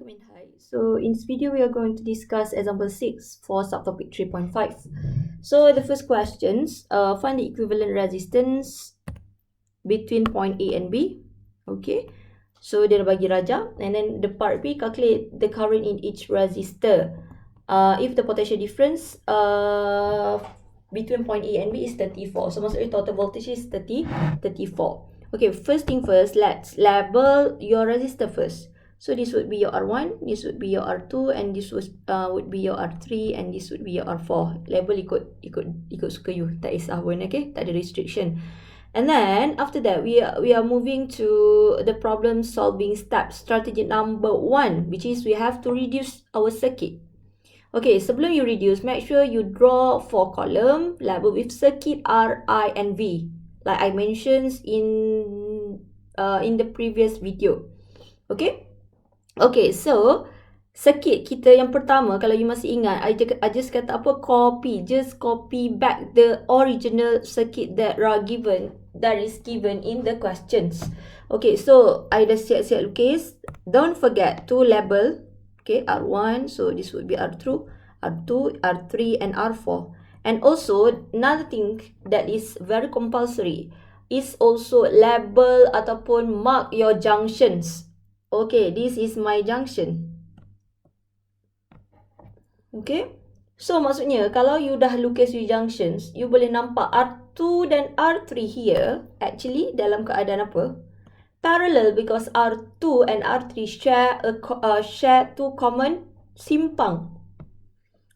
Hi. So in this video, we are going to discuss example 6 for subtopic 3.5. So the first questions, find the equivalent resistance between point A and B. Okay. So dia dah bagi raja. And then the part B, calculate the current in each resistor. If the potential difference between point A and B is 34. So maksudnya total voltage is 34. Okay, first thing first, let's label your resistor first. So this would be your R1, this would be your R2, and this would be your R3, and this would be your R4. Label ikut suka you. Tak kisah pun, okay? Tak ada restriction. And then after that, we are moving to the problem solving step, strategy number 1, which is we have to reduce our circuit. Okay, sebelum you reduce, make sure you draw 4 column label with circuit R, I, and V, like I mentioned in the previous video. Okay. Okay, so circuit kita yang pertama, kalau you masih ingat, I just kata apa, just copy back the original circuit that is given in the questions. Okay, so I dah siap-siap lukis. Don't forget to label, okay, R1, so this would be R2, R3, and R4. And also, another thing that is very compulsory is also label ataupun mark your junctions. Okay, this is my junction. Okay. So, maksudnya, kalau you dah lukis your junctions, you boleh nampak R2 dan R3 here, actually, dalam keadaan apa? Parallel, because R2 and R3 share two common simpang.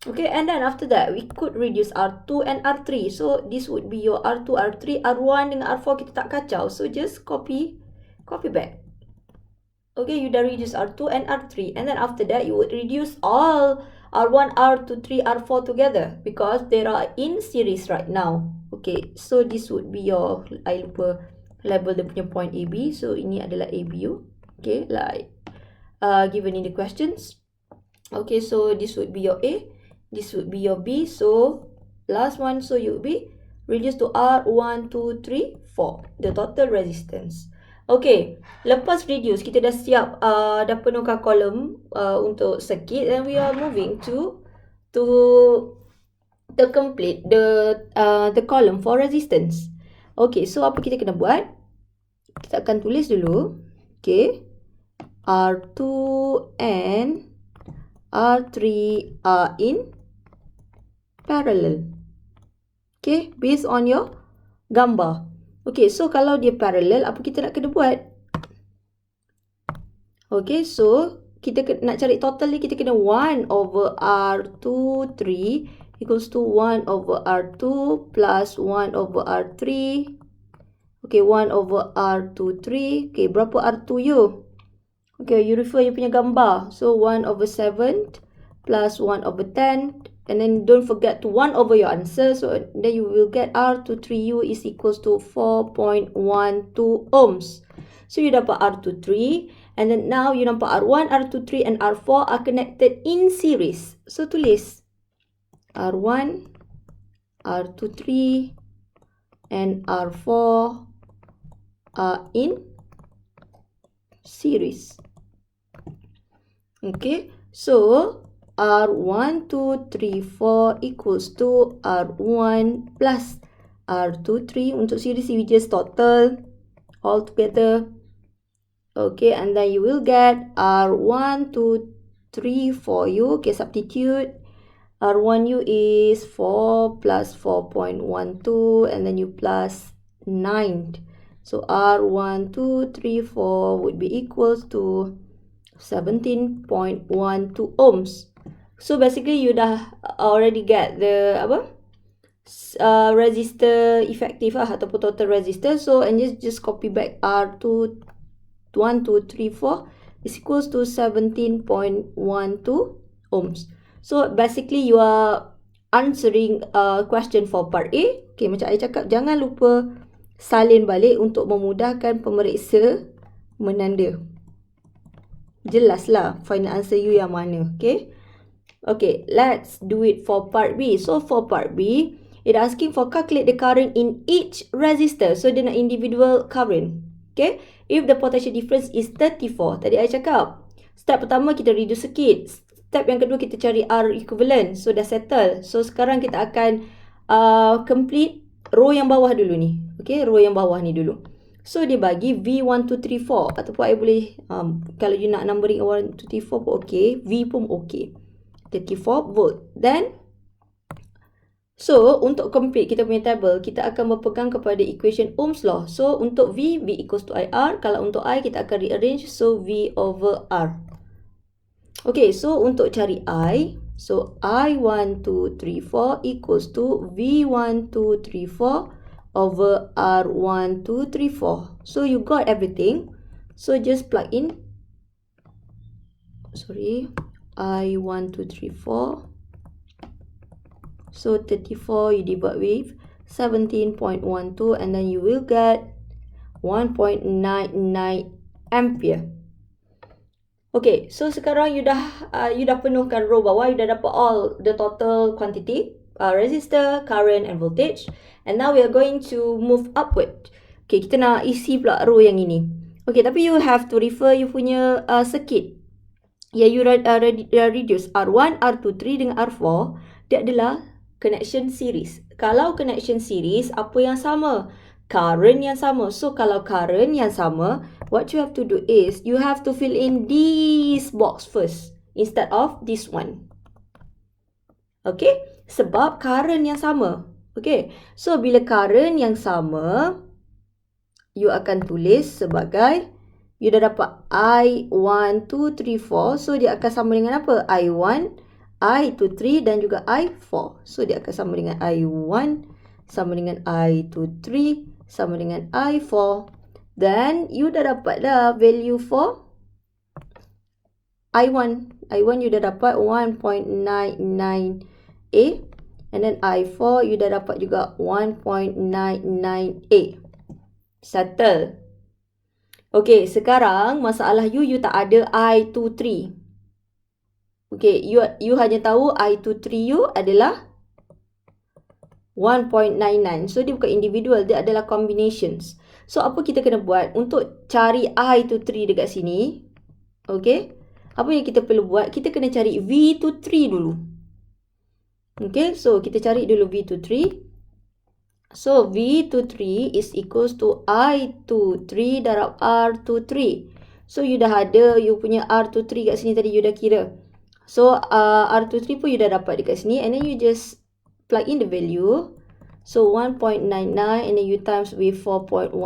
Okay, and then after that, we could reduce R2 and R3. So, this would be your R2, R3, R1 dengan R4 kita tak kacau. So, just copy back. Okay, you dah reduce R2 and R3. And then after that, you would reduce all R1, R2, 3, R4 together. Because they are in series right now. Okay, so this would be your, I lupa label dia punya point AB. So, ini adalah ABU. Okay, like given in the questions. Okay, so this would be your A. This would be your B. So, last one, so you would be reduced to R1, 2, 3, 4. The total resistance. Okay, lepas reduce, kita dah siap, dah penuhkan kolom untuk circuit, and we are moving to complete the column for resistance. Okay, so apa kita kena buat? Kita akan tulis dulu. Okay, R2 and R3 are in parallel. Okay, based on your gambar. Okay, so kalau dia parallel, apa kita nak kena buat? Okay, so kita nak cari total ni, kita kena 1 over R2, 3 equals to 1 over R2 plus 1 over R3. Okay, 1 over R2, 3. Okay, berapa R2 you? Okay, you refer you punya gambar. So, 1 over 7 plus 1 over 10. And then don't forget to 1 over your answer. So then you will get R23U is equals to 4.12 ohms. So you dapat R23. And then now you nampak R1, R23 and R4 are connected in series. So tulis R1, R23 and R4 are in series. Okay. So R1, 2, 3, 4 equals to R1 plus R2, 3. Untuk series, we just total all together. Okay, and then you will get R1, 2, 3, 4U. Okay, substitute. R1U is 4 plus 4.12, and then you plus 9. So R1, 2, 3, 4 would be equals to 17.12 ohms. So basically you dah already get the resistor effective ataupun total resistor. So and just copy back R2 1, 2, 3, 4 is equals to 17.12 ohms. So basically you are answering question for part A. Okay, macam saya cakap, jangan lupa salin balik untuk memudahkan pemeriksa menanda. Jelaslah final answer you yang mana. Okay. Okay, let's do it for part B. So, for part B, it asking for calculate the current in each resistor. So, dia nak individual current. Okay, if the potential difference is 34. Tadi I cakap. Step pertama kita reduce sikit. Step yang kedua kita cari R equivalent. So dah settle. So sekarang kita akan complete row yang bawah dulu ni. Okay, row yang bawah ni dulu. So dia bagi V1, 2, 3, 4. Ataupun I boleh, kalau you nak numbering 1, 2, 3, 4 pun okay. V pun okay. 34 volt. Then, so untuk complete kita punya table, kita akan berpegang kepada equation Ohm's law. So untuk V equals to IR. Kalau untuk I, kita akan rearrange. So V over R. Okay, so untuk cari I, so I1, 2, 3, 4 equals to V1, 2, 3, 4 over R1, 2, 3, 4. So you got everything. So just plug in. Sorry. I1, 2, 3, 4. So 34 you divide with 17.12 and then you will get 1.99 ampere. Okay, so sekarang you dah penuhkan row bawah, you dah dapat all the total quantity, resistor, current and voltage. And now we are going to move upward. Okay, kita nak isi pula row yang ini. Okay, tapi you have to refer you punya circuit. Ya, you reduce R1, R2, 3 dengan R4. Dia adalah connection series. Kalau connection series, apa yang sama? Current yang sama. So, kalau current yang sama, what you have to do is, you have to fill in this box first instead of this one. Okay? Sebab current yang sama. Okay? So, bila current yang sama, you akan tulis sebagai, you dah dapat I1, 2, 3, 4. So, dia akan sama dengan apa? I1, I2, 3 dan juga I4. So, dia akan sama dengan I1, sama dengan I2, 3, sama dengan I4. Then, you dah dapat dah value for I1. I1 you dah dapat 1.99A. And then I4 you dah dapat juga 1.99A. Settle. Okay, sekarang masalah you tak ada I2, 3. Okay, you hanya tahu I2, 3 you adalah 1.99. So, dia bukan individual. Dia adalah combinations. So, apa kita kena buat untuk cari I2, 3 dekat sini? Okay. Apa yang kita perlu buat? Kita kena cari V2, 3 dulu. Okay. So, kita cari dulu V2, 3. So, V2, 3 is equals to I2, 3 darab R2, 3. So, you dah ada you punya R2, 3 kat sini tadi. You dah kira. So, R2, 3 pun you dah dapat dekat sini. And then you just plug in the value. So 1.99 and then you times with 4.12.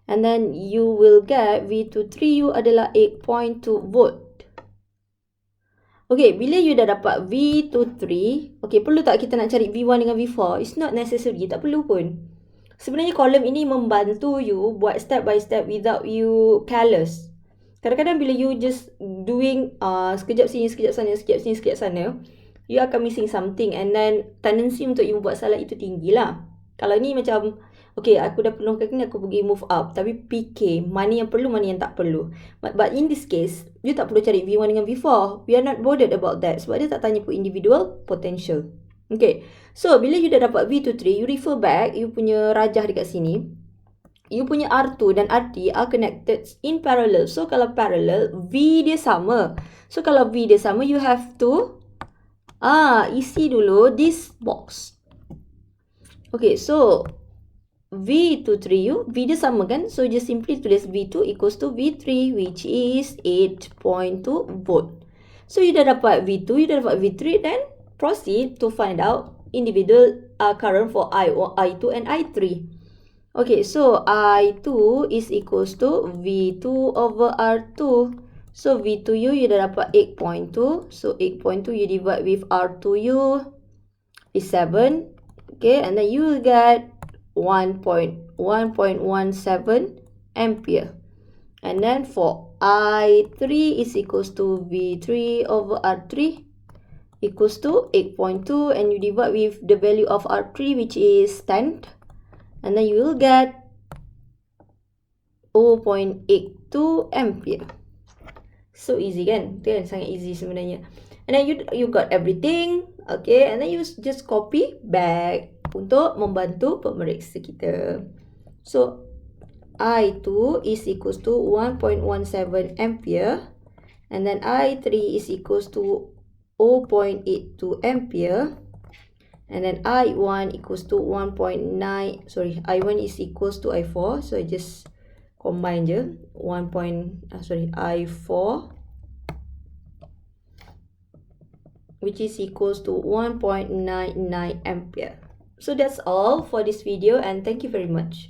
And then you will get V23U adalah 8.2 volt. Okay, bila you dah dapat V23, okay, perlu tak kita nak cari V1 dengan V4? It's not necessary, tak perlu pun. Sebenarnya kolom ini membantu you buat step by step without you careless. Kadang-kadang bila you just doing sekejap sini, sekejap sana, sekejap sini, sekejap sana, you akan missing something and then tendency untuk you buat salah itu tinggi lah. Kalau ni macam, okay, aku dah penuhkan ni, aku pergi move up. Tapi PK, mana yang perlu, mana yang tak perlu. But in this case, you tak perlu cari V1 dengan V4. We are not bothered about that. Sebab dia tak tanya pun individual potential. Okay, so bila you dah dapat V23, you refer back, you punya rajah dekat sini. You punya R2 dan R3 are connected in parallel. So, kalau parallel, V dia sama. So, kalau V dia sama, you have to isi dulu this box. Okay, so V23U, V dia sama kan? So, just simply tulis V2 equals to V3, which is 8.2 volt. So, you dah dapat V2, you dah dapat V3, then proceed to find out individual current for I2 and I3. Okay, so I2 is equals to V2 over R2. So, V2U, you dah dapat 8.2. So, 8.2 you divide with R2U is 7. Okay, and then you will get 1.17 ampere. And then for I3 is equals to V3 over R3 equals to 8.2. And you divide with the value of R3 which is 10. And then you will get 0.82 ampere. So easy kan? Itu kan sangat easy sebenarnya. And then you got everything. Okay. And then you just copy back untuk membantu pemeriksa kita. So I2 is equals to 1.17 ampere, and then I3 is equals to 0.82 ampere, and then I1 equals to 1.9, sorry, I1 is equals to I4, so I just combine je, I4, which is equals to 1.99 ampere. So that's all for this video, and thank you very much.